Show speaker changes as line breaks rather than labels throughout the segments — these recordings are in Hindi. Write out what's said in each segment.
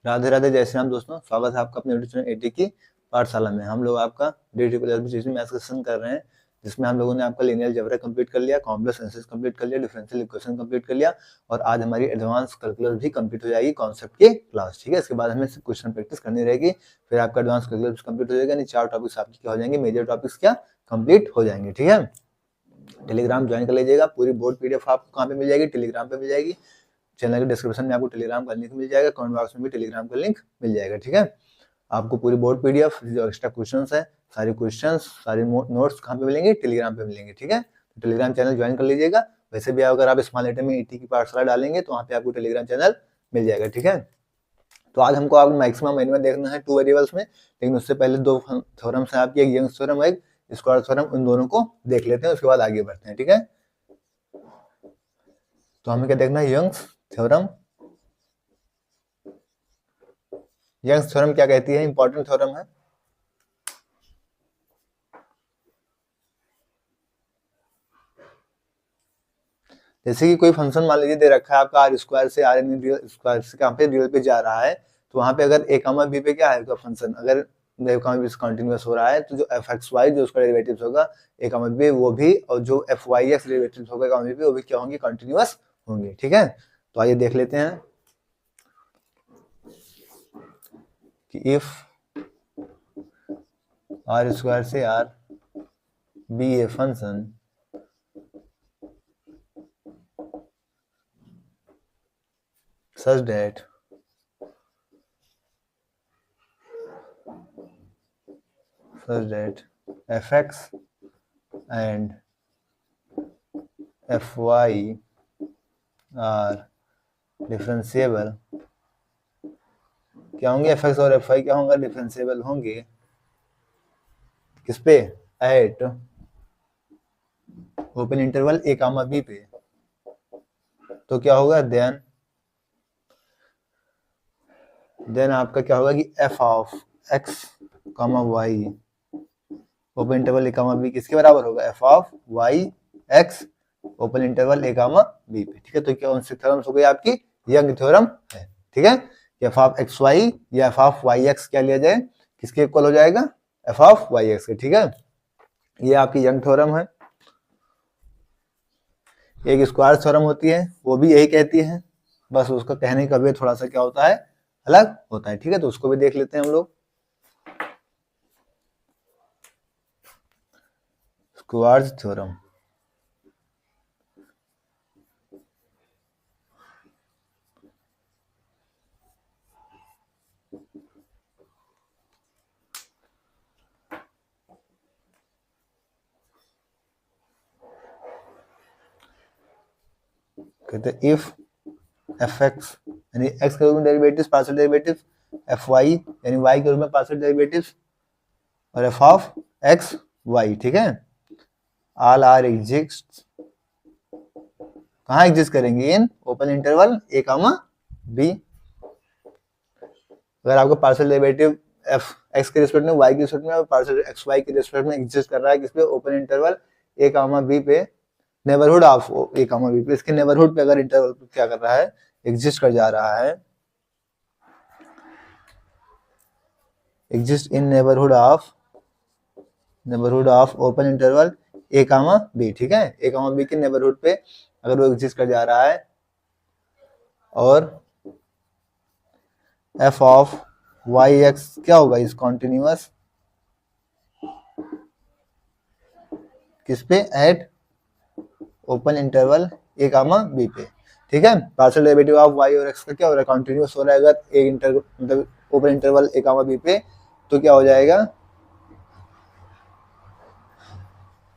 राधे राधे, जय श्री राम दोस्तों। स्वागत है आपका अपने यूट्यूब चैनल एटी की पाठशाला में। हम लोग आपका डी मैथ्स का सेशन कर रहे हैं, जिसमें हम लोगों ने आपका लीनियर अलजेब्रा कंप्लीट कर लिया, कॉम्प्लेक्स एनालिसिस कंप्लीट कर लिया, डिफरेंशियल इक्वेशन कंप्लीट कर लिया और आज हमारी एडवांस कैलकुलस भी कंप्लीट हो जाएगी कॉन्सेप्ट के क्लास। ठीक है, इसके बाद हमें क्वेश्चन प्रैक्टिस करनी रहेगी, फिर आपका एडवांस कैलकुलस कंप्लीट हो जाएगा। यानी 4 टॉपिक्स आपके क्या हो जाएंगे, मेजर टॉपिक्स क्या कंप्लीट हो जाएंगे। ठीक है, टेलीग्राम ज्वाइन कर लीजिएगा। पूरी बोर्ड पीडीएफ आपको कहाँ पे मिल जाएगी, टेलीग्राम पे मिल जाएगी। चैनल के डिस्क्रिप्शन में आपको टेलीग्राम का लिंक मिल जाएगा, कमेंट बॉक्स में भी टेलीग्राम का लिंक मिल जाएगा। ठीक है, आपको पूरी बोर्ड पीडीएफ जो एक्स्ट्रा क्वेश्चंस है, सारे क्वेश्चंस, सारे नोट्स कहाँ पे मिलेंगे, टेलीग्राम पे मिलेंगे। ठीक है, तो टेलीग्राम चैनल ज्वाइन कर लीजिएगा। वैसे भी अगर आप स्मॉल लेटर में ईटी की पाठशाला डालेंगे तो वहाँ पे आपको टेलीग्राम चैनल मिल जाएगा। ठीक है, तो आज हमको आप मैक्सिमम एनिमल देखना है 2 वेरिएबल्स में, लेकिन उससे पहले 2 थ्योरम्स है आपकी, एक यंग्स थ्योरम, एक स्क्वायर थ्योरम। उन दोनों को देख लेते हैं, उसके बाद आगे बढ़ते हैं। ठीक है, तो हमें क्या देखना है, यंग्स थ्योरम। यंग्स थ्योरम क्या कहती है, इंपॉर्टेंट थ्योरम है। जैसे कि कोई फंक्शन मान लीजिए दे रखा है आपका आर स्क्वायर से आर एन स्क्वायर से कहाँ पे रियल पे जा रहा है, तो वहां पे अगर ए कामा बी पे क्या है आपका फंक्शन, अगर ए कामा बी कंटिन्यूअस हो रहा है तो जो एफ एक्स वाई जो उसका डेरिवेटिव होगा ए कामा बी वो भी, और जो एफ वाई एक्स डेरिवेटिव होगा कामा बी पे वो भी क्या होंगे, कंटिन्यूअस होंगे। ठीक है, तो आइए देख लेते हैं कि इफ आर स्क्वायर से R be a function such that fx and fy are differentiable, क्या होंगे, fx और fy क्या होंगे, डिफरेंशिएबल होंगे। किस पे, at open interval a comma b पे, तो क्या होगा, देन आपका क्या होगा कि f of x comma y open interval a comma b किसके बराबर होगा, f of y x open interval a comma b पे। ठीक है, तो क्या उनसे थ्योरम्स हो गई आपकी यंग थ्योरम है। ठीक है, एफ ऑफ एक्स वाई या एफ ऑफ वाई एक्स क्या लिया जाए, किसके इक्वल हो जाएगा, एफ ऑफ वाई एक्स के। ठीक है, ये आपकी यंग थ्योरम है। एक स्क्वायर थ्योरम होती है, वो भी यही कहती है, बस उसका कहने का वे थोड़ा सा क्या होता है, अलग होता है। ठीक है, तो उसको भी देख लेते हैं हम लोग। स्क्वायर थ्योरम, कहते हैं इफ एफ एक्स यानी एक्स के रूप में derivative partial derivative, f y यानी वाई के रूप में पार्शियल डेरिवेटिव, और एफ ऑफ एक्स वाई। ठीक है, ऑल आर एग्जिस्ट, कहाँ एग्जिस्ट करेंगे, in open interval a comma b. अगर आपका पार्शियल डेरिवेटिव एफ एक्स के रिस्पेक्ट में वाई के रिस्पेक्ट में और पार्शियल एक्स वाई के रिस्पेक्ट में एग्जिस्ट कर रहा है, किस पे, open interval a comma b पे, neighbourhood of a comma b पे, इसके नेबरहुड पे अगर इंटरवल क्या कर रहा है, एग्जिस्ट कर जा रहा है, exist in neighbourhood of open interval a comma b. ठीक है, ए कामा बी के नेबरहुड पे अगर वो एग्जिस्ट कर जा रहा है, और एफ ऑफ वाई एक्स क्या होगा, इस कॉन्टिन्यूअस किस पे, at open interval a comma b पे। ठीक है, पार्शियल डेरिवेटिव ऑफ वाई और एक्स का क्या हो रहा है, कॉन्टिन्यूअस हो रहा है अगर ए इंटर मतलब open interval a comma b पे, तो क्या हो जाएगा,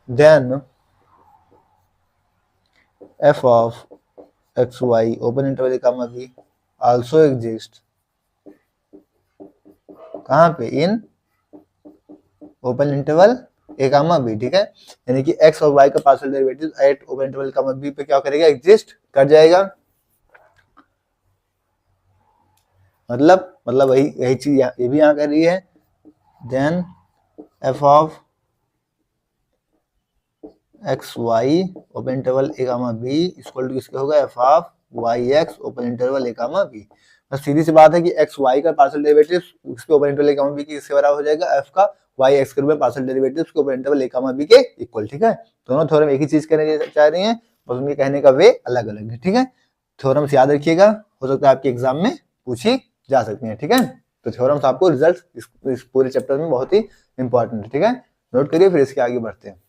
then f of x y open interval a comma b also exist, कहाँ पे, in open interval a comma b. ठीक है, यानी कि एक्स और वाई का partial derivative at open interval comma b पे क्या करेगा, एग्जिस्ट कर जाएगा। मतलब वही यही चीज ये भी यहाँ कर रही है, then f of x y open interval a comma b equal to किसके होगा, f of y x open interval a comma b. तो सीधी सी बात है कि एक्स वाई का पार्शियल डेरिवेटिव उसके ऊपर इंटरवल ए कॉमा बी किसके बराबर हो जाएगा, एफ का वाई एक्स के रूप में पार्शियल डेरिवेटिव उसके ऊपर इंटरवल ए कॉमा बी के इक्वल। ठीक है, दोनों थ्योरम एक ही चीज कहने चाह रही हैं, बस उनके कहने का वे अलग अलग है। ठीक है, थ्योरम्स याद रखिएगा, हो सकता है आपके एग्जाम में पूछी जा सकती है। ठीक है, तो थ्योरम्स आपको रिजल्ट इस पूरे चैप्टर में बहुत ही इंपॉर्टेंट है। ठीक है, नोट करिए, फिर इसके आगे बढ़ते हैं।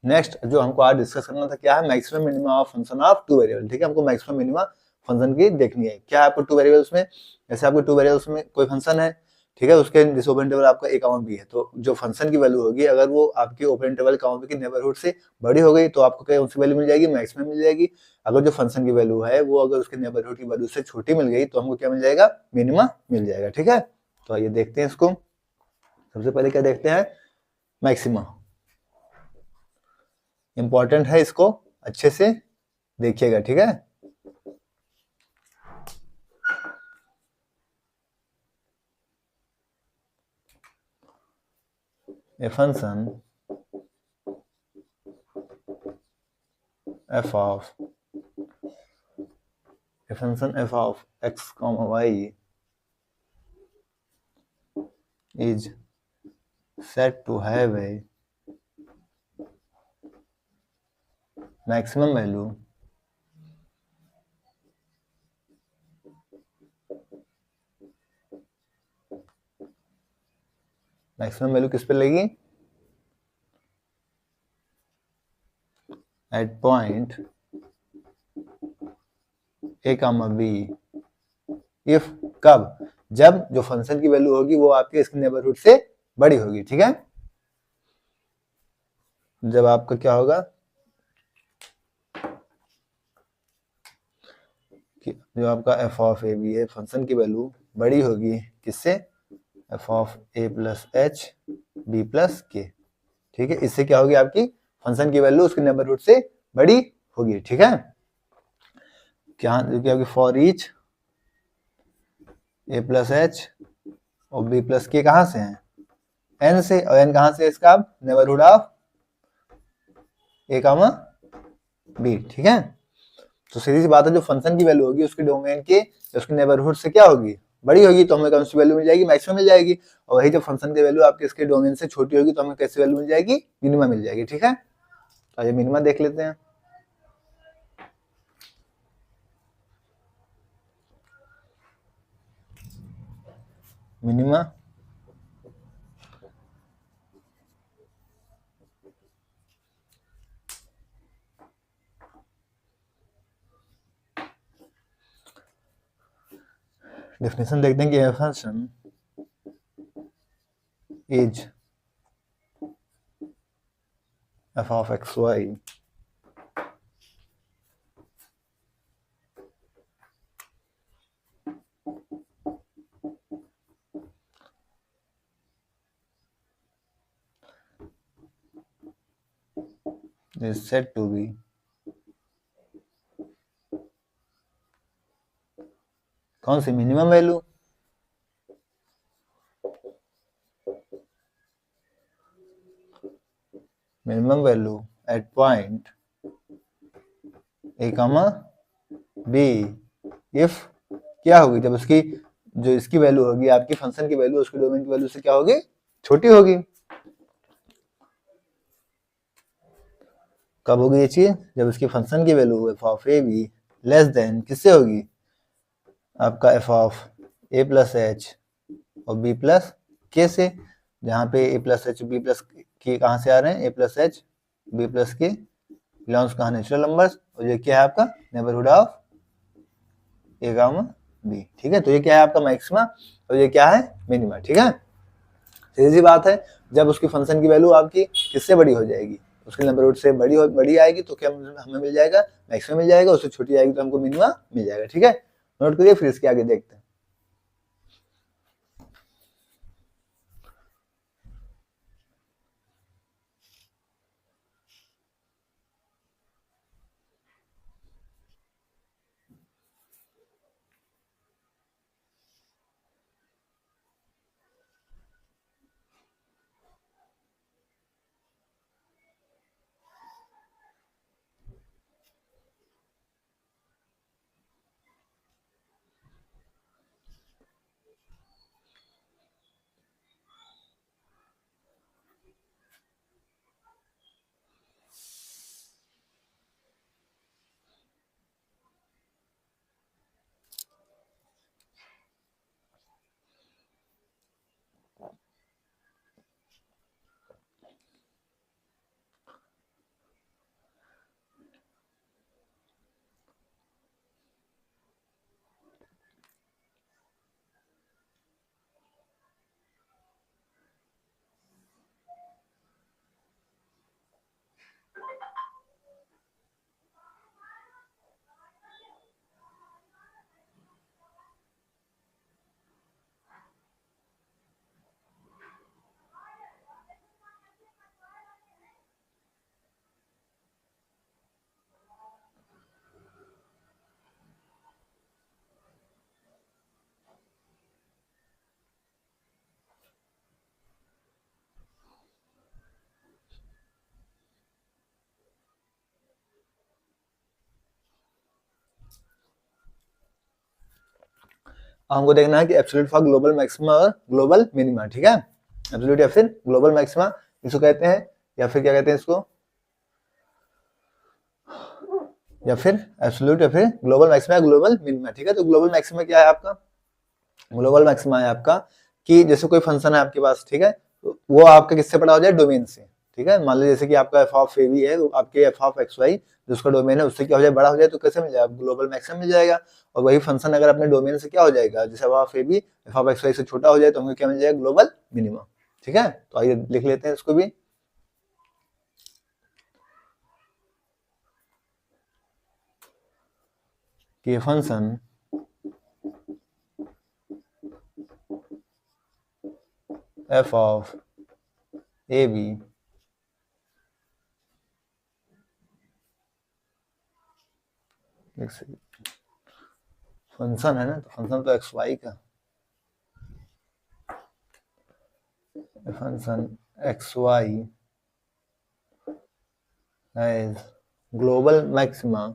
नेक्स्ट जो हमको आज डिस्कस करना था क्या है, maximum minimum of function of two variable. ठीक है, हमको मैक्सिमम मिनिमम फंक्शन की देखनी है। क्या है आपको टू वेरिएबल्स में, जैसे आपको टू वेरिएबल्स में कोई फंक्शन है, ठीक है, उसके जिस ओपन इंटरवल आपका ए कॉमा बी है, तो जो फंक्शन की वैल्यू होगी अगर वो आपके ओपन इंटरवल कॉमा बी के नेबरहुड से बड़ी हो गई तो आपको क्या उनकी वैल्यू मिल जाएगी, मैक्सिमम मिल जाएगी। अगर जो फंक्शन की वैल्यू है वो अगर उसके नेबरहुड की वैल्यू से छोटी मिल गई तो हमको क्या मिल जाएगा, मिनिमा मिल जाएगा। ठीक है, तो आइए देखते हैं इसको। सबसे पहले क्या देखते हैं, मैक्सिमा इंपॉर्टेंट है, इसको अच्छे से देखिएगा। ठीक है, a function f of x comma y is said to have a maximum value किस पे लेगी, at point a comma b if, कब, जब जो फंक्शन की वैल्यू होगी वो आपके इसके नेबरहुड से बड़ी होगी। ठीक है, जब आपका क्या होगा कि जो आपका एफ ऑफ ए बी है फंक्शन की वैल्यू बड़ी होगी किससे, f of a plus h b plus k. ठीक है, इससे क्या होगी आपकी फंक्शन की वैल्यू उसके नेबरहुड से बड़ी होगी। ठीक है, क्या होगी for each A plus h और बी प्लस के कहां से है, एन से, और एन कहां से इसका neighbourhood of a comma b. ठीक है, तो सीधी सी बात है जो फंक्शन की वैल्यू होगी उसके डोमेन के उसके नेबरहुड से क्या होगी, बड़ी होगी, तो हमें कौन सी वैल्यू मिल जाएगी, मैक्सिमम मिल जाएगी। और वही जब फंक्शन की वैल्यू आपके इसके डोमेन से छोटी होगी तो हमें कैसी वैल्यू मिल जाएगी, मिनिमा मिल जाएगी। ठीक है, तो आइए मिनिमा देख लेते हैं। मिनिमा डेफिनेशन देखते हैं कि a function is f of x y is said to be कौन सी minimum value, minimum value at point a comma b if क्या होगी, जब उसकी जो इसकी वैल्यू होगी आपकी फंक्शन की वैल्यू उसके डोमेन की वैल्यू से क्या होगी, छोटी होगी। कब होगी ये चीज, जब उसकी फंक्शन की value f of a b less than किससे होगी, आपका f of a plus h और बी प्लस के से, जहाँ पे a plus h b plus k कहाँ से आ रहे हैं, a plus h b plus k belongs कहाँ, नेचुरल नंबर्स, और ये क्या है आपका neighbourhood of a comma b. ठीक है, तो ये क्या है आपका मैक्सिमा और ये क्या है मिनिमा। ठीक है, सीधी सी बात है, जब उसकी फंक्शन की वैल्यू आपकी किससे बड़ी हो जाएगी, उसके नेबरहुड से बड़ी आएगी तो क्या हमें मिल जाएगा मैक्सिमा मिल जाएगा, उससे छोटी आएगी तो हमको मिनिमा मिल जाएगा। ठीक है, नोट करिए, फिर इसके आगे देखते हैं। हमको देखना है कि एब्सोल्यूट फॉर ग्लोबल मैक्सिमा और ग्लोबल मिनिमा। ठीक है, एब्सोल्यूट या फिर ग्लोबल मैक्सिमा इसको कहते हैं, या फिर क्या कहते हैं इसको, या फिर एब्सोल्यूट या फिर ग्लोबल मैक्सिमा ग्लोबल मिनिमा। ठीक है, तो ग्लोबल मैक्सिमा क्या है आपका, ग्लोबल मैक्सिमा है आपका कि जैसे कोई फंक्शन है आपके पास, ठीक है, तो वो आपका किससे बड़ा हो जाए डोमेन से। ठीक है, मान लो जैसे कि आपका एफ ऑफ ए बी है, तो आपके एफ ऑफ एक्स वाई जो उसका डोमेन है उससे क्या हो जाए बड़ा हो जाए, तो कैसे मिल जाएगा ग्लोबल मैक्सिमम मिल जाएगा। और वही फंक्शन अगर अपने डोमेन से क्या हो जाएगा, जैसे f of a b f of x y से छोटा हो जाए तो हमें क्या मिल जाएगा ग्लोबल मिनिमम। ठीक है, तो आइए लिख लेते हैं इसको भी। कि function f of a b function है ना, तो फंक्शन तो एक्स वाई का, function x y has global maxima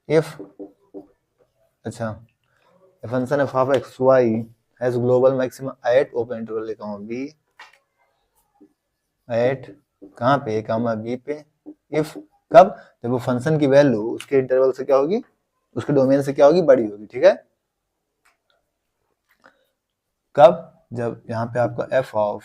if, अच्छा, function f of x y has global maxima at open interval लिखा हूं बी, एट कहां पे कामा बी पे, इफ कब, जब वो फंक्शन की वैल्यू उसके इंटरवल से क्या होगी, उसके डोमेन से क्या होगी बड़ी होगी। ठीक है, कब, जब यहाँ पे आपका f of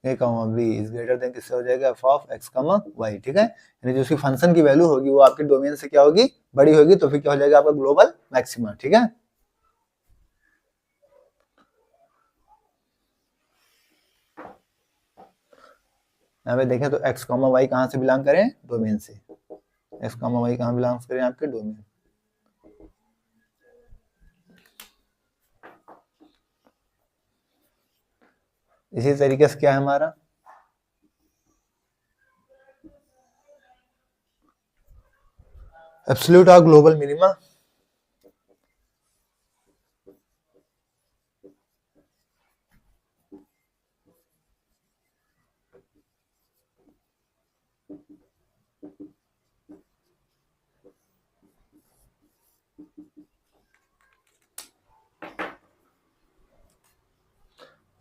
a comma b is greater than किससे हो जाएगा f of x comma y. ठीक है, यानी जो उसकी फंक्शन की वैल्यू होगी वो आपके डोमेन से क्या होगी बड़ी होगी, तो फिर क्या हो जाएगा आपका ग्लोबल मैक्सिमा। ठीक है, यहाँ पे देखें तो एक्स कामा वाई कहाँ से बिलोंग करें डोमेन से, एक्स कामा वाई कहाँ बिलोंग करें आपके डोमेन। इसी तरीके से क्या है हमारा एब्सोल्यूट और ग्लोबल मिनिमा,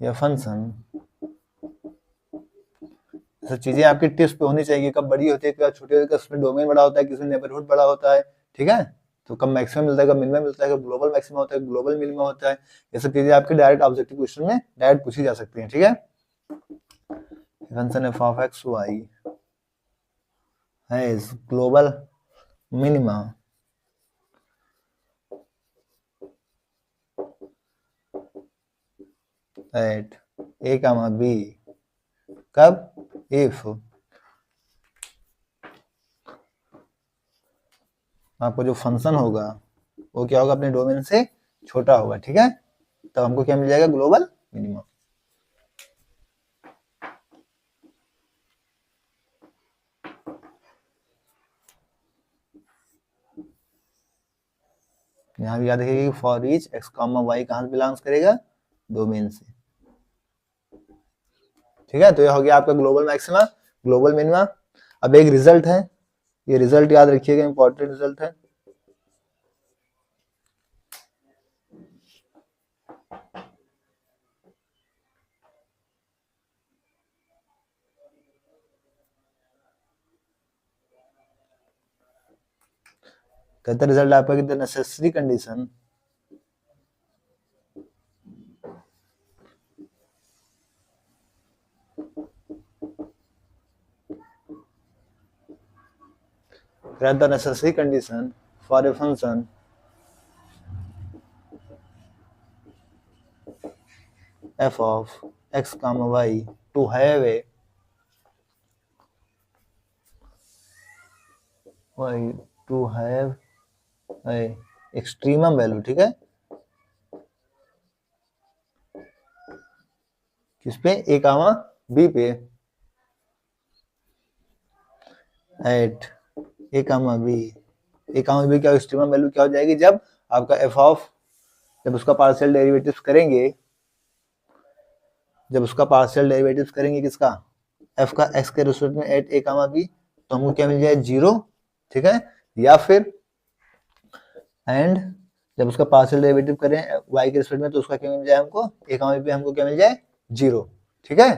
या फंक्शन, सब चीजें आपकी टिप्स पे होनी चाहिए, कब बड़ी होती है कब छोटी होती है, उसमें डोमेन बड़ा होता है किसमें नेबरहुड बड़ा होता है। ठीक है, तो कब मैक्सिमम मिलता है, कब मिनिमम मिलता है, कब ग्लोबल मैक्सिमम होता है, ग्लोबल मिनिमम होता है, ये सब चीजें आपके डायरेक्ट ऑब्जेक्टिव क्वेश्चन में डायरेक्ट पूछी जा सकती हैं, ठीक है। Function f of x y has global minimum at a comma b, कब, इफ आपको जो फंक्शन होगा वो क्या होगा, अपने डोमेन से छोटा होगा, ठीक है। तो हमको क्या मिल जाएगा, ग्लोबल मिनिमम। यहाँ भी याद रखिएगा कि for each x comma y कहाँ से बिलोंग्स करेगा, डोमेन से, ठीक है। तो ये हो गया आपका ग्लोबल मैक्सिमा, ग्लोबल मिनिमा। अब एक रिजल्ट है, ये रिजल्ट याद रखिएगा, इंपॉर्टेंट रिजल्ट है। कहते रिजल्ट आपका कि the necessary condition the necessary condition for a function f of x comma y to have a extremum value, ठीक है, किस पे, ए कामा बी पे, eight a comma B, A comma B क्या एक्सट्रीमम वैल्यू क्या हो जाएगी, जब आपका एफ ऑफ, जब उसका पार्शियल डेरिवेटिव्स करेंगे, जब उसका पार्शियल डेरिवेटिव्स करेंगे किसका, एफ का एक्स के रिस्पेक्ट में एट ए कामा बी, तो हमको क्या मिल जाए, जीरो, ठीक है। या फिर एंड जब उसका पार्शियल डेरिवेटिव करें वाई के रिस्पेक्ट में, तो उसका क्या मिल जाए हमको, ए कामा बी पे हमको क्या मिल जाए, जीरो, ठीक है।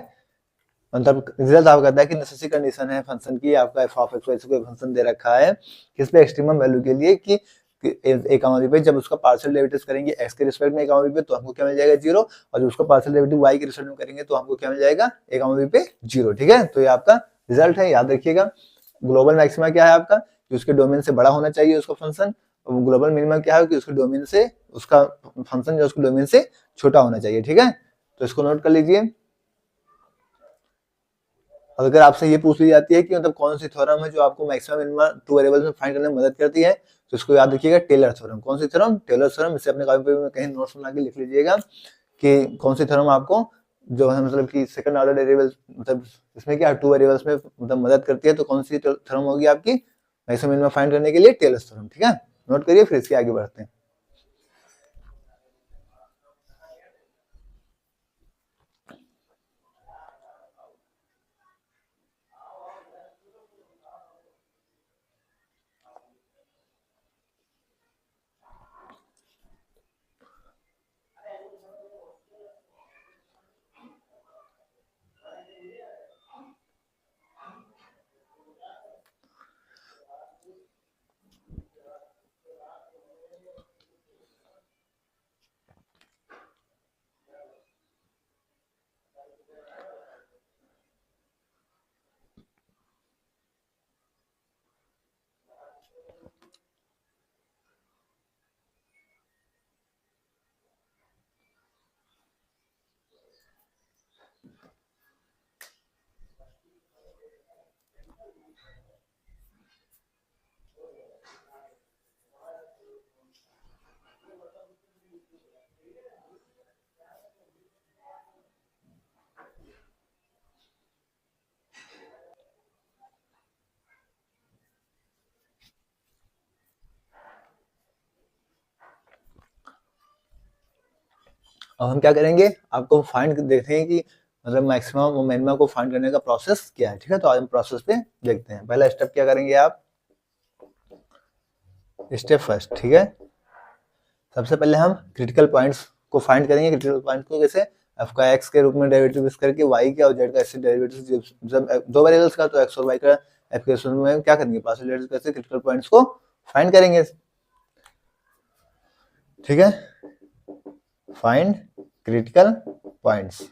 मतलब रिजल्ट आपका कहता है कि नेसेसरी कंडीशन है फंक्शन की, आपका एफ ऑफ एक्स वाई से कोई फंक्शन दे रखा है किस पे, एक्सट्रीमम वैल्यू के लिए, कि ए कामा बी पे जब उसका पार्शियल डेरिवेटिव करेंगे एक्स के रिस्पेक्ट में ए कामा बी पे, तो हमको क्या मिल जाएगा, जीरो, और जब उसका पार्शियल डेरिवेटिव वाई के रिस्पेक्ट में करेंगे तो हमको क्या मिल जाएगा, ए कामा बी पे जीरो, ठीक है। तो ये आपका रिजल्ट है, याद रखिएगा। ग्लोबल मैक्सिमा क्या है आपका, कि उसके डोमेन से बड़ा होना चाहिए उसका फंक्शन। ग्लोबल मिनिमम क्या है, कि उसके डोमेन से, उसका फंक्शन जो उसके डोमेन से छोटा होना चाहिए, ठीक है। तो इसको नोट कर लीजिए। अगर आपसे ये पूछ ली जाती है कि मतलब कौन सी थ्योरम है जो आपको मैक्सिमम मिनिमम टू वेरिएबल्स में फाइंड करने में मदद करती है, तो इसको याद रखिएगा, टेलर थ्योरम। कौन सी थ्योरम, टेलर थ्योरम। इसे अपने कॉपी पे कहीं नोट्स बना के लिख लीजिएगा कि कौन सी थ्योरम आपको जो है मतलब कि सेकंड ऑर्डर डेरिवेबल्स, मतलब इसमें क्या टू वेरिएबल्स में मतलब मदद करती है, तो कौन सी थ्योरम होगी आपकी मैक्सिमम मिनिमम फाइंड करने के लिए, टेलर थ्योरम, ठीक है। नोट करिए, फिर इसके आगे बढ़ते हैं। अब हम क्या करेंगे, आपको फाइंड देखेंगे कि मतलब मैक्सिमम और मिनिमम को फाइंड करने का प्रोसेस क्या है, ठीक है। तो आज हम प्रोसेस पे देखते हैं। पहला स्टेप क्या करेंगे आप, स्टेप फर्स्ट, ठीक है। सबसे पहले हम क्रिटिकल पॉइंट्स को फाइंड करेंगे। क्रिटिकल पॉइंट को कैसे, एफ का एक्स के रूप में डेरिवेटिव करके, वाई का और जेड का ऐसे डेरिवेटिव, जब दो वेरिएबल्स का तो एक्स और वाई का एफ के रूप में क्या करेंगे, पार्शियल डेरिवेटिव कैसे क्रिटिकल पॉइंट्स को फाइंड करेंगे। ठीक है, फाइंड क्रिटिकल पॉइंट्स।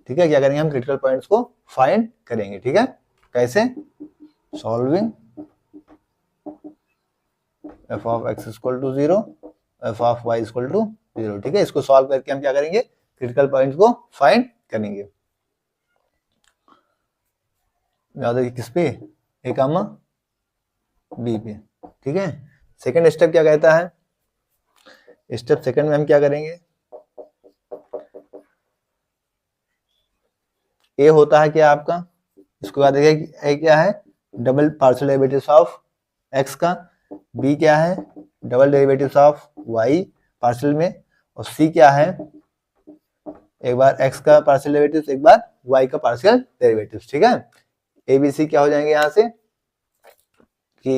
ठीक है, क्या करेंगे हम, क्रिटिकल पॉइंट्स को फाइंड करेंगे। ठीक है, कैसे, solving f of x equal to 0, f of y equal to 0। ठीक है, इसको सॉल्व करके हम क्या करेंगे, क्रिटिकल पॉइंट्स को फाइंड करेंगे। याद है किस पे, ए कामा बी पे। ठीक है, सेकंड स्टेप क्या कहता है, स्टेप सेकंड में हम क्या करेंगे, ए होता है क्या आपका, इसको याद रखिए, ए क्या है, double partial derivatives of x का, बी क्या है, double derivatives of y partial में, और सी क्या है, एक बार एक्स का पार्शियल डेरिवेटिव्स, एक बार वाई का पार्शियल डेरिवेटिव्स। ठीक है, ए बी सी क्या हो जाएंगे यहां से कि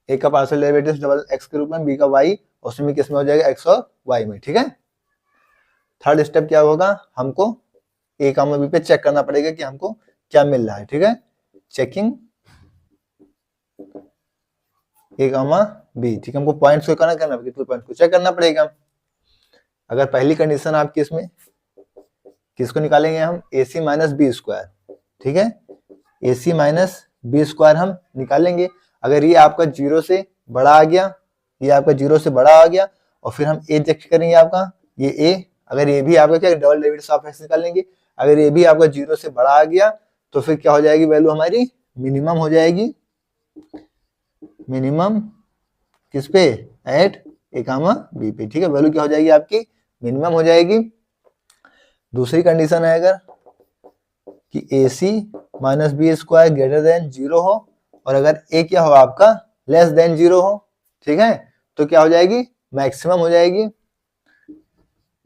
ए का पार्शियल डेरिवेटिव्स डबल एक्स के रूप में, बी का वाई, और उसमें किस में हो जाएगा, एक्स और वाई में। ठीक है, थर्ड स्टेप क्या होगा, हमको ए कामा बी पे चेक करना पड़ेगा कि हमको क्या मिल रहा है। ठीक है, चेकिंग ए कामा बी। ठीक है, हमको पॉइंट्स को करना पॉइंट को चेक करना पड़ेगा। अगर पहली कंडीशन आपकी इसमें, किसको निकालेंगे हम, ए सी माइनस बी स्क्वायर। ठीक है, ए सी माइनस बी स्क्वायर हम निकालेंगे। अगर ये आपका 0 से बड़ा आ गया, ये आपका 0 से बड़ा आ गया, और फिर हम ए चेक करेंगे आपका, ये ए, अगर ये भी आपका क्या, डबल डेरिवेटिव ऑफ एक्स निकालेंगे। अगर ये भी आपका 0 से बड़ा आ गया तो फिर क्या हो जाएगी, वैल्यू हमारी मिनिमम हो जाएगी। मिनिमम किस पे, एट ए कामा बी पे। ठीक है, वैल्यू क्या हो जाएगी आपकी, मिनिमम हो जाएगी। दूसरी कंडीशन है अगर कि a c minus b square greater than 0 हो, और अगर ए क्या हो आपका, लेस देन 0 हो। ठीक है, तो क्या हो जाएगी, मैक्सिमम हो जाएगी।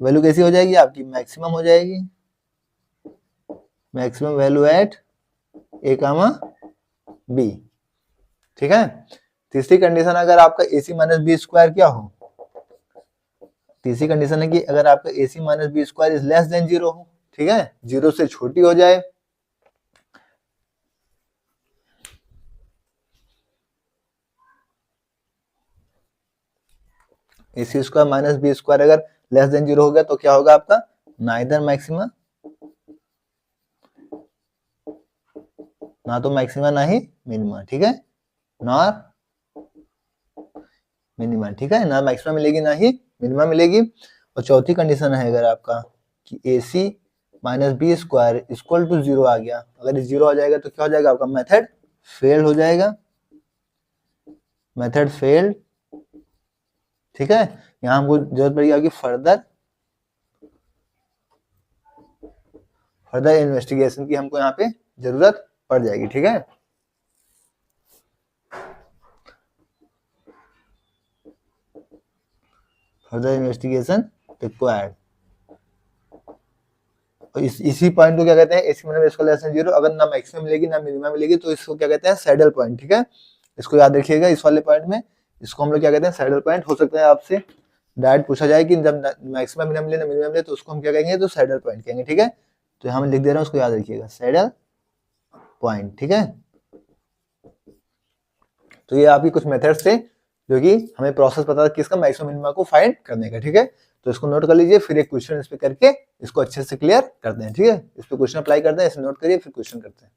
वैल्यू कैसी हो जाएगी आपकी, मैक्सिमम हो जाएगी, maximum value at a comma b. ठीक है, तीसरी कंडीशन अगर आपका a c minus b square क्या हो, तीसरी कंडीशन है कि अगर आपका a c minus b square is less than 0 हो। ठीक है, 0 से छोटी हो जाए, a c square minus b square अगर लेस देन 0 हो गया तो क्या होगा आपका, नाइदर मैक्सिमा, ना तो मैक्सिमा ना ही मिनिमा। ठीक है, नॉर मिनिमा। ठीक है, ना मैक्सिमा मिलेगी ना ही मिनिमा मिलेगी। और चौथी कंडीशन है अगर आपका कि a c minus b square equal to 0 आ गया, अगर ये 0 आ जाएगा तो क्या हो जाएगा आपका, मेथड फेल हो जाएगा, मेथड फेल। ठीक है, यहाँ हमको जरूरत पड़ेगी आपकी फर्दर इन्वेस्टिगेशन की, हमको यहाँ पे जरूरत पड़ जाएगी। ठीक है, फर्दर इन्वेस्टिगेशन रिक्वायर्ड। इसी पॉइंट को क्या कहते हैं, एसी माइनस इसको लेस देन 0, अगर ना मैक्सिमम मिलेगी ना मिनिमम मिलेगी तो इसको क्या कहते हैं, सैडल पॉइंट। ठीक है, इसको याद रखिएगा, इस वाले पॉइंट में इसको हम लोग क्या कहते हैं, सैडल पॉइंट। हो सकता है आपसे डायरेक्ट पूछा जाए कि जब मैक्सिमम मिनिमम मिले ना मिनिमम मिले तो उसको हम क्या कहेंगे, तो सैडल पॉइंट कहेंगे। ठीक है, तो हम लिख दे रहे हैं, उसको याद रखिएगा, सैडल पॉइंट। ठीक है, तो ये आपकी कुछ मेथड्स थे जो कि हमें प्रोसेस पता था किसका, मैक्सिमम मिनिमम को फाइंड करने का। ठीक है, तो इसको नोट कर लीजिए, फिर एक क्वेश्चन इस पे करके इसको अच्छे से क्लियर करते हैं। ठीक है, इस पे क्वेश्चन अप्लाई करते हैं, इसे नोट करिए, फिर क्वेश्चन करते हैं।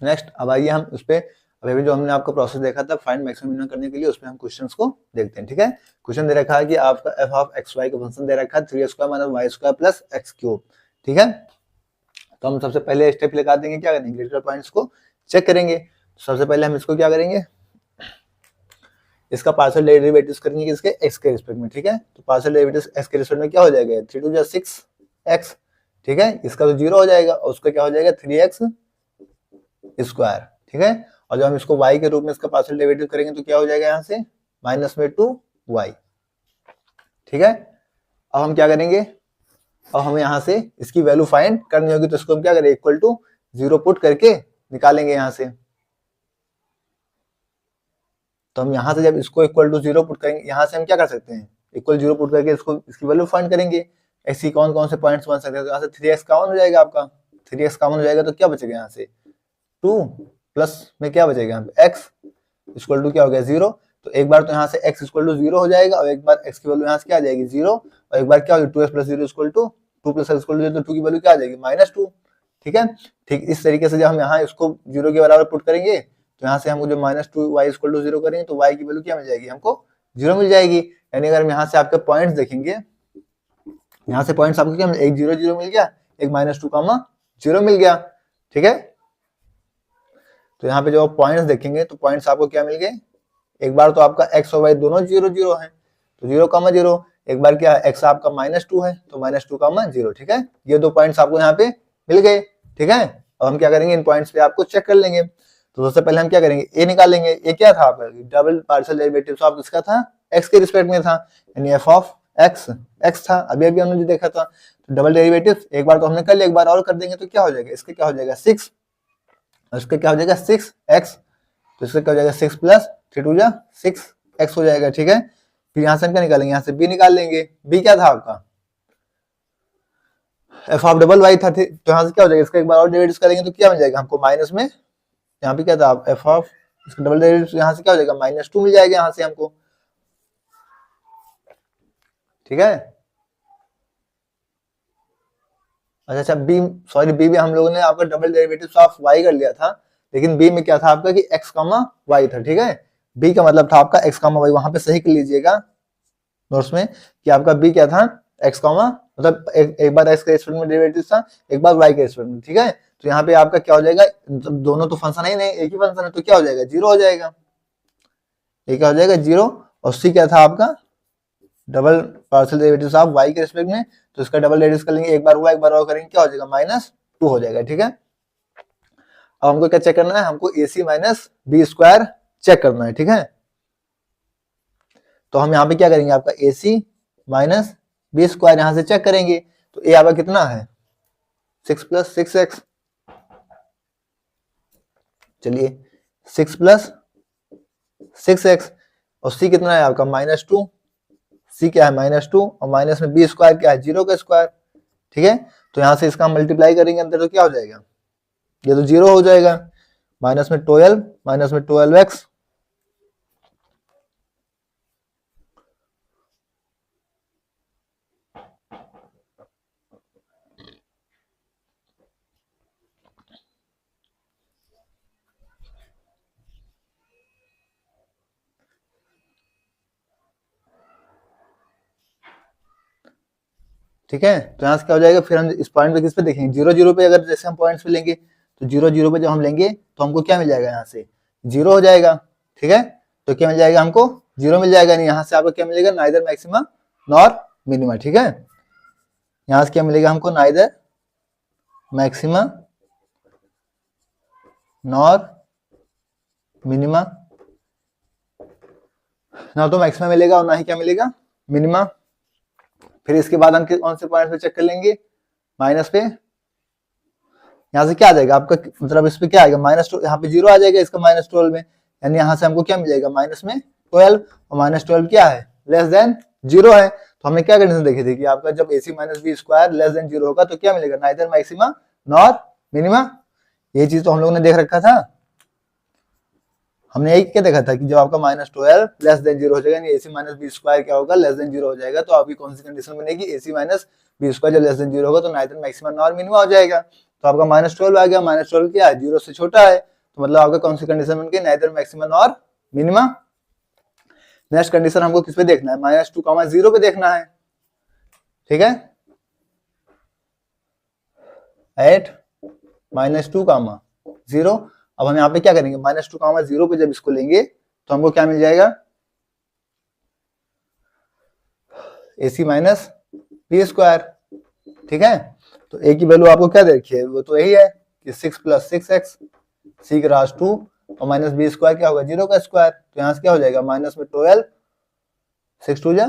नेक्स्ट अब आइए हम उस पे अभी जो हमने आपका प्रोसेस देखा था फाइंड मैक्सिमम मिनिमम करने के लिए, उसमें हम क्वेश्चंस को देखते हैं। ठीक है, क्वेश्चन दे रखा है कि आपका एफ ऑफ एक्स वाई का फंक्शन दे रखा है 3x² minus y square plus x cube. ठीक है, तो हम सबसे पहले स्टेप लगा देंगे, क्या करेंगे, क्रिटिकल पॉइंट्स को चेक करेंगे। सबसे पहले हम इसको क्या करेंगे, इसका पार्शियल डेरिवेटिव्स करेंगे इसके x के रिस्पेक्ट में। ठीक है, तो पार्शियल डेरिवेटिव्स x के रिस्पेक्ट में क्या हो जाएगा, 3 2 6x। ठीक है, इसका तो 0 हो जाएगा और उसका क्या हो जाएगा 3x स्क्वायर। ठीक है, और जब हम इसको y के रूप में इसका पार्शियल डेरिवेटिव करेंगे तो क्या हो जाएगा यहाँ से माइनस में 2y। ठीक है, अब हम क्या करेंगे, अब हमें यहाँ से इसकी वैल्यू फाइंड करनी होगी, तो इसको हम क्या करें, इक्वल टू 0 पुट करके निकालेंगे यहाँ से। तो हम यहाँ से जब इसको इक्वल टू 0 पुट करेंगे, यहाँ से हम क्या कर सकते हैं, इक्वल 0 पुट करके इसको इसकी वैल्यू फाइंड करेंगे। ऐसी कौन कौन से पॉइंट्स बन सकते हैं, तो यहाँ से 3x कॉमन हो जाएगा, आपका 3x कॉमन हो जाएगा तो क्या बचेगा यहाँ से 2 प्लस में क्या बचेगा यहाँ पे x इक्वल टू क्या हो गया 0। तो एक बार तो यहाँ से x इक्वल टू 0 हो जाएगा और एक बार x की वैल्यू यहाँ से क्या आ जाएगी 0, और एक बार क्या होगी 2x plus 0 equal to 2 plus x equal to 0, तो 2 की वैल्यू क्या आ जाएगी -2। ठीक है, ठीक इस तरीके से जब हम यहाँ इसको 0 के बराबर पुट करेंगे तो यहाँ से हमको जो -2y इक्वल टू 0 करेंगे तो y की वैल्यू क्या मिल जाएगी, हमको 0 मिल जाएगी। यानी अगर हम यहाँ से आपके पॉइंट्स देखेंगे, यहाँ से पॉइंट्स आपको क्या मिल, एक 0 0 मिल गया, एक -2 0 मिल गया। ठीक है, तो यहाँ पे जो आप पॉइंट्स देखेंगे तो पॉइंट्स आपको क्या मिल गए, एक बार तो आपका x और y दोनों 0 0 है तो 0 0, एक बार क्या x आपका -2 है तो -2 0। ठीक है, ये दो पॉइंट्स आपको यहाँ पे मिल गए। ठीक है, अब हम क्या करेंगे, इन पॉइंट्स पे आपको चेक कर लेंगे। तो सबसे पहले हम क्या करेंगे, ए निकालेंगे। ए क्या था आपका, डबल पार्शियल डेरिवेटिव ऑफ किसका था, x के रिस्पेक्ट में था, यानी f ऑफ x था, अभी अभी हमने जो देखा था। तो डबल डेरिवेटिव एक बार तो हमने कर लिया, एक बार और कर देंगे तो क्या हो जाएगा, इसका क्या हो जाएगा 6, और इसका क्या हो जाएगा 6x, तो इसका क्या हो जाएगा 6 प्लस 3 2 6x हो जाएगा। ठीक है, फिर यहाँ से हम क्या निकालेंगे, यहाँ से b निकाल लेंगे। b क्या था आपका f ऑफ डबल y था, तो यहाँ से क्या हो जाएगा, इसका एक बार और डेरिवेटिव करेंगे तो क्या मिल जाएगा हमको माइनस में, यहाँ पे क्या था f ऑफ इसका डबल डेरिवेटिव, यहाँ से क्या हो जाएगा -2 मिल जाएगा यहाँ से हमको। ठीक है, अच्छा बी सॉरी बी में हम लोगों ने आपका डबल डेरिवेटिव ऑफ y कर लिया था, लेकिन बी में क्या था आपका कि x y था। ठीक है, बी का मतलब था आपका x y, वहां पे सही कर लीजिएगा नोट्स में कि आपका बी क्या था x मतलब एक बार x के रिस्पेक्ट में डेरिवेटिव था, एक बार y के रिस्पेक्ट में। ठीक है, तो यहाँ पे आपका क्या हो जाएगा, दोनों तो फंक्शन है नहीं, एक ही फंक्शन है, तो क्या हो जाएगा 0 हो जाएगा, ये क्या हो जाएगा 0। और सी क्या था आपका double partial derivative of y के रिस्पेक्ट में, तो इसका डबल डेरिवेटिव कर लेंगे, एक बार हुआ एक बार और करेंगे, क्या हो जाएगा -2 हो जाएगा। ठीक है, अब हमको क्या चेक करना है, हमको AC minus b square check करना है। ठीक है, तो हम यहाँ पे क्या करेंगे, आपका AC माइनस बी स्क्वायर यहाँ से चेक करेंगे, तो ए आपका कितना है 6 प्लस 6x, चलिए 6 प्लस 6x, और सी कितना है आपका -2, सी क्या है -2, और माइनस में बी स्क्वायर क्या है 0 का स्क्वायर। ठीक है, तो यहाँ से इसका मल्टीप्लाई करेंगे अंदर तो क्या हो जाएगा, ये तो 0 हो जाएगा, माइनस में 12x, ठीक है, तो यहाँ से क्या हो जाएगा, फिर हम इस पॉइंट पे किस पे देखेंगे 0 0 पे, अगर जैसे हम पॉइंट्स पे लेंगे तो 0 0 पे जब हम लेंगे तो हमको क्या मिल जाएगा, यहाँ से 0 हो जाएगा। ठीक है, तो क्या मिल जाएगा हमको 0 मिल जाएगा, नहीं यहाँ से आपको क्या मिलेगा, नाइदर मैक्सिमा नॉर मिनिमा। ठीक है, यहाँ से क्या मिलेगा हमको, नाइदर मैक्सिमा नॉर मिनिमा, ना तो मैक्सिमा मिलेगा और ना ही क्या मिलेगा मिनिमा। फिर इसके बाद हम कौन से पॉइंट पे चेक कर लेंगे, माइनस पे, यहाँ से क्या आ जाएगा आपका, मतलब इस पे क्या आएगा -2, यहाँ पे 0 आ जाएगा इसका -12 में, यानी यहाँ से हमको क्या मिल जाएगा माइनस में 12, और -12 क्या है लेस देन 0 है। तो हमने क्या कंडीशन देखी थी कि आपका जब AC minus b square less than 0 होगा तो क्या मिलेगा, नाइदर मैक्सिमा नॉर मिनिमा। ये चीज तो हम लोगों ने देख रखा था, हमने यही क्या देखा था कि जब आपका -12 लेस देन 0 हो जाएगा, यानी AC माइनस बी स्क्वायर क्या होगा, लेस देन 0 हो जाएगा, तो आपकी कौन सी कंडीशन बनेगी, AC माइनस बी स्क्वायर जब लेस देन 0 होगा तो नाइदर मैक्सिमा नॉर मिनिमा हो जाएगा। तो आपका -12 आ गया, -12 क्या है 0 से छोटा है, तो मतलब आपका कौन सी कंडीशन बन गई, neither maxima nor minima. Next condition हमको किस पे देखना है, -2, 0 पे देखना है, ठीक है, एट -2, 0। अब हम यहाँ पे क्या करेंगे, -2, 0 पे जब इसको लेंगे तो हमको क्या मिल जाएगा, AC माइनस बी स्क्वायर, ठीक है। तो ए की वैल्यू आपको क्या देखी है, वो तो यही है कि 6 + 6x, सी की राज 2 और माइनस बी स्क्वायर क्या होगा, 0 का स्क्वायर। तो यहाँ से क्या हो जाएगा, माइनस में 12, 6 2 जा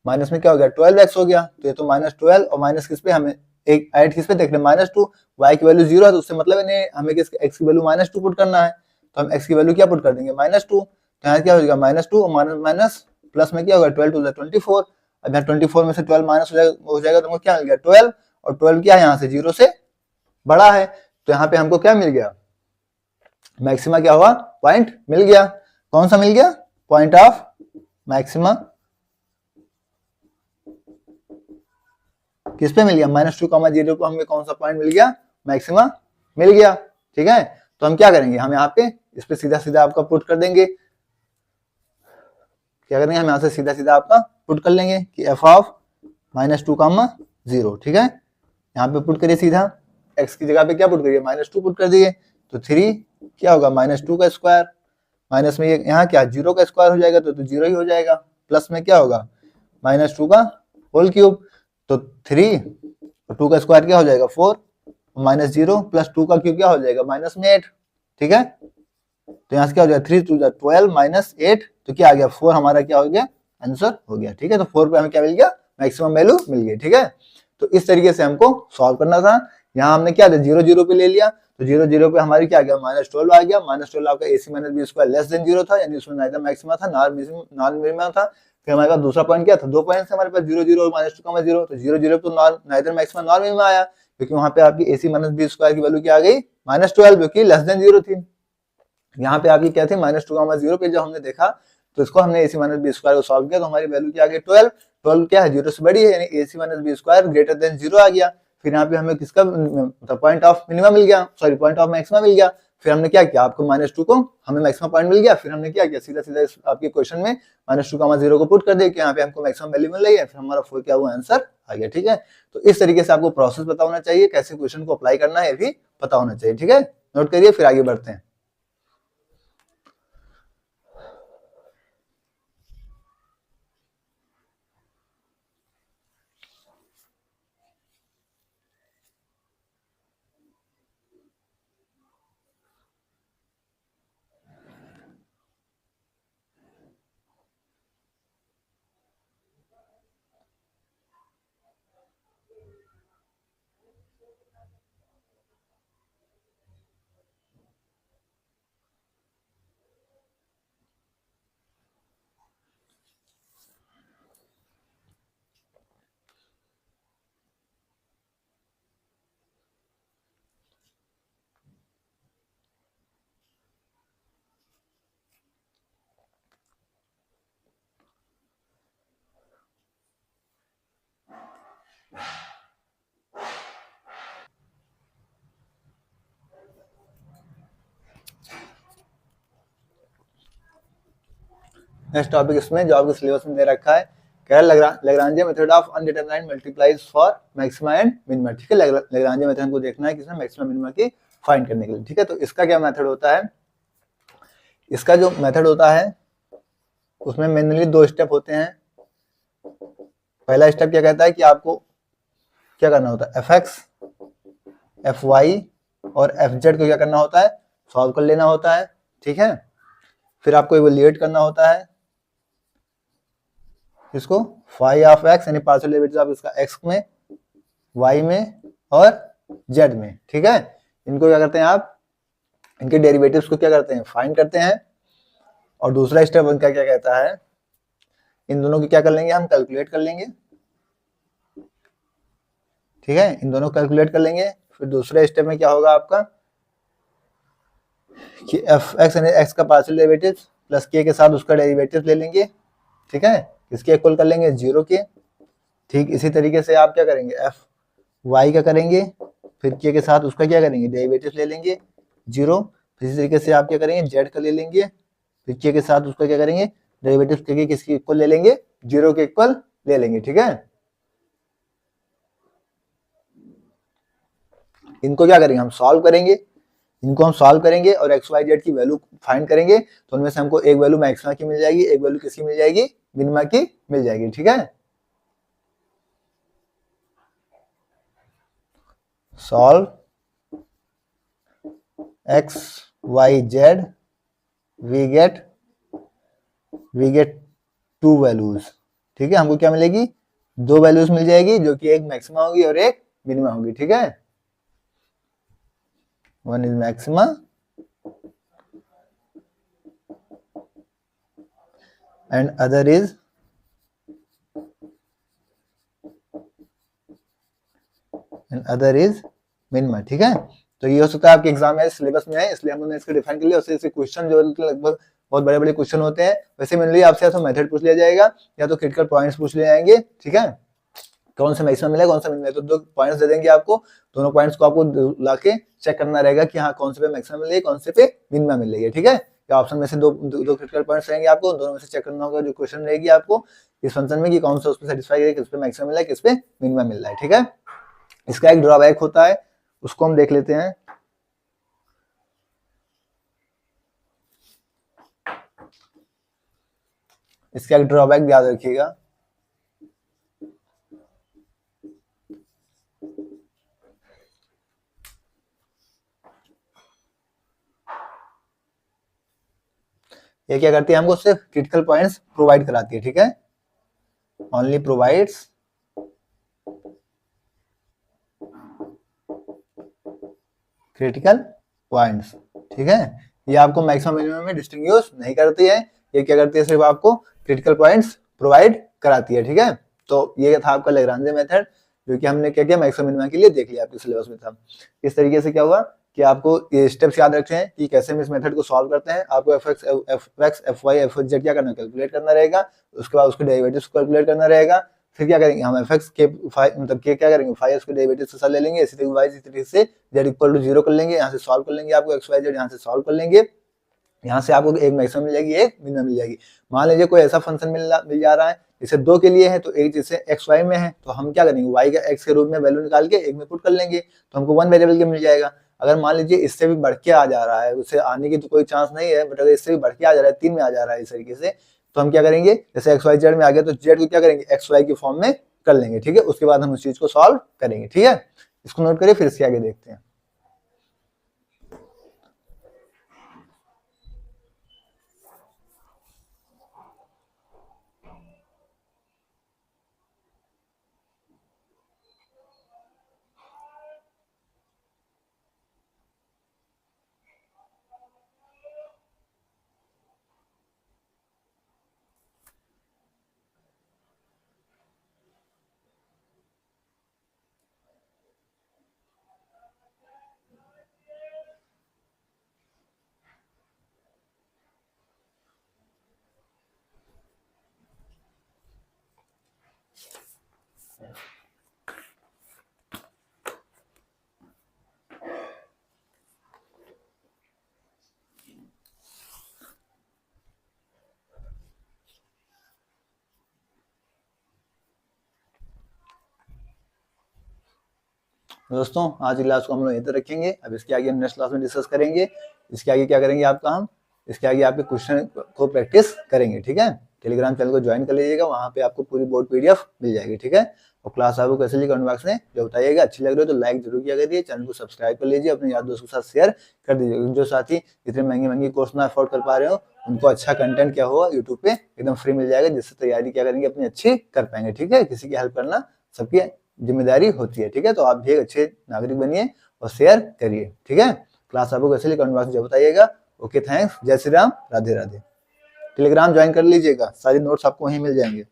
माइनस में क्या हो गया, 12x हो गया। तो ये तो -12 और माइनस किस पे, हमें एक ऐड किस पे देख रहे हैं, -2। y की वैल्यू 0 है तो उससे मतलब नहीं, हमें किस x की वैल्यू -2 पुट करना है, तो हम x की वैल्यू क्या पुट कर देंगे, -2। तो यहाँ क्या हो जाएगा, -2 और माइनस प्लस में क्या होगा, 12 2 24। अब यहाँ 24 में से 12 माइनस हो जाएगा तो हमको क्या मिल गया, 12। और 12 क्या है, यहाँ से 0 से बड़ा है, तो यहाँ पे हमको क्या मिल गया, मैक्सिमा क्या हुआ, पॉइंट मिल गया। कौन सा मिल गया, पॉइंट ऑफ मैक्सिमा किस पे मिल गया, -2, 0 पे हमें कौन सा पॉइंट मिल गया, मैक्सिमा मिल गया, ठीक है। तो हम क्या करेंगे, हम यहाँ पे इस पे सीधा सीधा आपका पुट कर देंगे, क्या करेंगे, हम यहाँ से सीधा सीधा आपका पुट कर लेंगे कि f ऑफ -2, 0, ठीक है। यहाँ पे पुट करिए सीधा, x की जगह पे क्या पुट करिए, -2 पुट कर दिए, तो 3 क्या होगा, -2 का स्क्वायर, माइनस में यहाँ क्या 0 का स्क्वायर हो जाएगा, तो 0 ही हो जाएगा, प्लस में क्या होगा, -2 का होल क्यूब, तो 3 और 2 का स्क्वायर क्या हो जाएगा, 4, -0 + 2 का क्यूब क्या हो जाएगा, -8, ठीक है। तो यहाँ से क्या हो जाएगा, 3 2 12 -8, तो क्या आ गया, 4 हमारा क्या हो गया, आंसर हो गया, ठीक है। तो 4 पे हमें क्या मिल गया, मैक्सिमम वैल्यू मिल गई, ठीक है। तो इस तरीके से हमको सॉल्व करना था। यहाँ हमने क्या 0 0 पे ले लिया, तो 0 0 पे हमारी क्या आ गया, -12 आ गया। -12 आपका AC - B square less than 0 था, यानी उसमें नाइदर मैक्सिमा था नॉन मिनिमा था। फिर हमारे पास दूसरा पॉइंट क्या था, 2 पॉइंट्स हमारे पास 0 0 और -2, 0। तो 0 0 तो नाइदर मैक्सिमा नॉन मिनिमा आया, क्योंकि वहां पे आपकी AC - B स्क्वायर की वैल्यू क्या आ गई, -12, जो कि लेस देन 0 थी। यहाँ पे आपकी क्या थी, -2, 0 पे जब हमने देखा तो इसको हमने AC - B स्क्वायर को सॉल्व किया, तो हमारी वैल्यू क्या आ गई, 12। 12 क्या है, 0 से बड़ी है, यानी AC - B square greater than 0 आ गया। फिर यहाँ पे हमें किसका मतलब पॉइंट ऑफ मिनिमा मिल गया, सॉरी पॉइंट ऑफ मैक्सिमा मिल गया। फिर हमने क्या किया, आपको -2 को हमें मैक्सिमम पॉइंट मिल गया। फिर हमने क्या किया, सीधा सीधा आपके क्वेश्चन में -2, 0 को पुट कर दिया कि यहाँ पे हमको मैक्सिमम वैल्यू मिल रही है, फिर हमारा 4 क्या हुआ, आंसर आ गया, ठीक है। तो इस तरीके से आपको प्रोसेस पता होना चाहिए, कैसे क्वेश्चन को अप्लाई करना है ये भी पता होना चाहिए, ठीक है। नोट करिए, फिर आगे बढ़ते हैं। नेक्स्ट टॉपिक इसमें जो आपके सिलेबस में दे रखा है, कह Lagrange method of undetermined multiplies for maxima and minima, ठीक है। लैग्रांज मेथड हमको देखना है किसमें, मैक्सिमा मिनिमा की फाइंड करने के लिए, ठीक है। तो इसका क्या मेथड होता है, इसका जो मेथड होता है उसमें मेनली 2 स्टेप होते हैं। पहला स्टेप क्या कहता है कि आपको क्या करना होता है, fx, fy और fz को क्या करना होता है, सॉल्व कर लेना होता है, ठीक है। फिर आपको इवैल्यूएट करना होता है इसको, फाई ऑफ x यानी पार्शियल डेरिवेटिव आप इसका x में, y में और z में, ठीक है। इनको क्या करते हैं आप, इनके डेरिवेटिव्स को क्या करते हैं, फाइंड करते हैं। और दूसरा स्टेप उनका क्या कहता है, इन दोनों की क्या कर लेंगे, हम कैलकुलेट कर लेंगे, ठीक है। इन दोनों कैलकुलेट कर लेंगे। फिर दूसरे स्टेप में क्या होगा आपका कि एफ एक्स यानी एक्स का पार्शियल डेरिवेटिव प्लस के के साथ उसका डेरिवेटिव ले लेंगे, ठीक है। इसके इक्वल कर लेंगे 0 के। ठीक इसी तरीके से आप क्या करेंगे, एफ वाई का करेंगे फिर के साथ उसका क्या करेंगे, डेरिवेटिव ले लेंगे 0। फिर इसी तरीके से आप क्या करेंगे, जेड का ले लेंगे, फिर के साथ उसका क्या करेंगे, डेरिवेटिव के किसके इक्वल ले लेंगे, 0 के इक्वल ले लेंगे। ठीक है, इनको क्या करेंगे, हम सॉल्व करेंगे, इनको हम सॉल्व करेंगे और एक्स वाई जेड की वैल्यू फाइंड करेंगे। तो उनमें से हमको एक वैल्यू मैक्सिमा की मिल जाएगी, एक वैल्यू किसकी मिल जाएगी, मिनिमा की मिल जाएगी। ठीक है, solve x y z, we get 2 values. ठीक है, हमको क्या मिलेगी, 2 वैल्यूज मिल जाएगी, जो कि एक मैक्सिमा होगी और एक मिनिमा होगी। ठीक है, one is maxima and other is minima. ठीक है, तो ये हो सकता है आपके एग्जाम में सिलेबस में है, इसलिए हमने इसको डिफाइन कर लिया। उससे क्वेश्चन जो लगभग बहुत बड़े बड़े क्वेश्चन होते हैं, वैसे मेनली आपसे या तो मेथड पूछ लिया जाएगा या तो क्रिटिकल पॉइंट्स पूछ लिए जाएंगे। ठीक है, कौन सा मैक्सिमम मिलेगा कौन सा मिनिमम, तो 2 पॉइंट्स दे देंगे आपको, दोनों पॉइंट्स को आपको लाके चेक करना रहेगा कि हाँ कौन से पे मैक्सिमम मिलेगी, कौन से पे मिनिमम मिलेगी। ठीक है, या ऑप्शन में से दो क्रिटिकल पॉइंट्स रहेंगे, आपको दोनों में से चेक करना होगा जो क्वेश्चन रहेगी आपको इस फंक्शन में कि कौन सा उसको सेटिस्फाई करेगा, किस पे मैक्सिमम मिला है, किस पे मिनिमम मिल रहा है। ठीक है, इसका एक ड्रॉबैक होता है, उसको हम देख लेते हैं। इसका एक ड्रॉबैक याद रखिएगा, ये क्या करती है, हमको सिर्फ क्रिटिकल पॉइंट्स प्रोवाइड कराती है। ठीक है, ओनली प्रोवाइड्स क्रिटिकल पॉइंट्स। ठीक है, ये आपको मैक्सिमम मिनिमम में डिस्टिंग्विश नहीं करती है, ये क्या करती है, सिर्फ आपको क्रिटिकल पॉइंट्स प्रोवाइड कराती है। ठीक है, तो ये था आपका लैग्रांज मेथड, जो कि हमने क्या किया मैक्सिमम मिनिमम के लिए देख लिया, आपके सिलेबस में था। इस तरीके से क्या हुआ कि आपको ये स्टेप्स याद रखते हैं कि कैसे हम इस मेथड को सॉल्व करते हैं। आपको f x f y f z क्या करना, कैलकुलेट करना रहेगा, उसके बाद उसके डेरिवेटिव्स कैलकुलेट करना रहेगा। फिर क्या करेंगे, हम एफ एक्स के मतलब के क्या करेंगे, फाइव उसके डेरिवेटिव से ले लेंगे, इसी तरीके वाई इसी तरीके से जेड इक्वल टू 0 कर लेंगे, यहाँ से सॉल्व कर लेंगे, आपको एक्स वाई जेड यहाँ से सॉल्व कर लेंगे, यहाँ से आपको एक मैक्सिमम मिल जाएगी, एक मिनिमम मिल जाएगी। मान लीजिए कोई ऐसा फंक्शन मिल जा रहा है जैसे 2 के लिए है, तो एक जैसे एक्स वाई में है, तो हम क्या करेंगे, वाई का एक्स के रूप में वैल्यू निकाल के एक में पुट कर लेंगे, तो हमको 1 वेरिएबल के मिल जाएगा। अगर मान लीजिए इससे भी बढ़ के आ जा रहा है, उससे आने की तो कोई चांस नहीं है, बट अगर इससे भी बढ़ के आ जा रहा है, 3 में आ जा रहा है इस तरीके से, तो हम क्या करेंगे, जैसे एक्स वाई जेड में आ गया तो जेड को क्या करेंगे, एक्स वाई की फॉर्म में कर लेंगे। ठीक है, उसके बाद हम उस चीज को सॉल्व करेंगे। ठीक है, इसको नोट करिए, फिर इसके आगे देखते हैं। दोस्तों आज की क्लास को हम लोग यहीं तक रखेंगे, अब इसके आगे हम नेक्स्ट क्लास में डिस्कस करेंगे। इसके आगे क्या करेंगे आपका, हम इसके आगे आपके क्वेश्चन को प्रैक्टिस करेंगे। ठीक है, टेलीग्राम चैनल को ज्वाइन कर लीजिएगा, वहाँ पे आपको पूरी बोर्ड पीडीएफ मिल जाएगी। ठीक है, और क्लास आपको कैसे लगी कमेंट बॉक्स में जो बताइएगा, अच्छी लग रही हो तो लाइक जरूर किया करिए, चैनल को सब्सक्राइब कर लीजिए, अपने यार दोस्तों के साथ शेयर कर दीजिए। जो साथी इतने महंगे कोर्स ना अफोर्ड कर पा रहे हो, उनको अच्छा कंटेंट क्या होगा यूट्यूब पे एकदम फ्री मिल जाएगा, जिससे तैयारी क्या करेंगे अपनी अच्छी कर पाएंगे। ठीक है, किसी की हेल्प करना सबकी जिम्मेदारी होती है। ठीक है, तो आप भी एक अच्छे नागरिक बनिए और शेयर करिए। ठीक है, क्लास आपको कैसे लगी कमेंट बॉक्स में बताइएगा। ओके, थैंक्स, जय श्री राम, राधे राधे। टेलीग्राम ज्वाइन कर लीजिएगा, सारी नोट्स आपको वहीं मिल जाएंगे।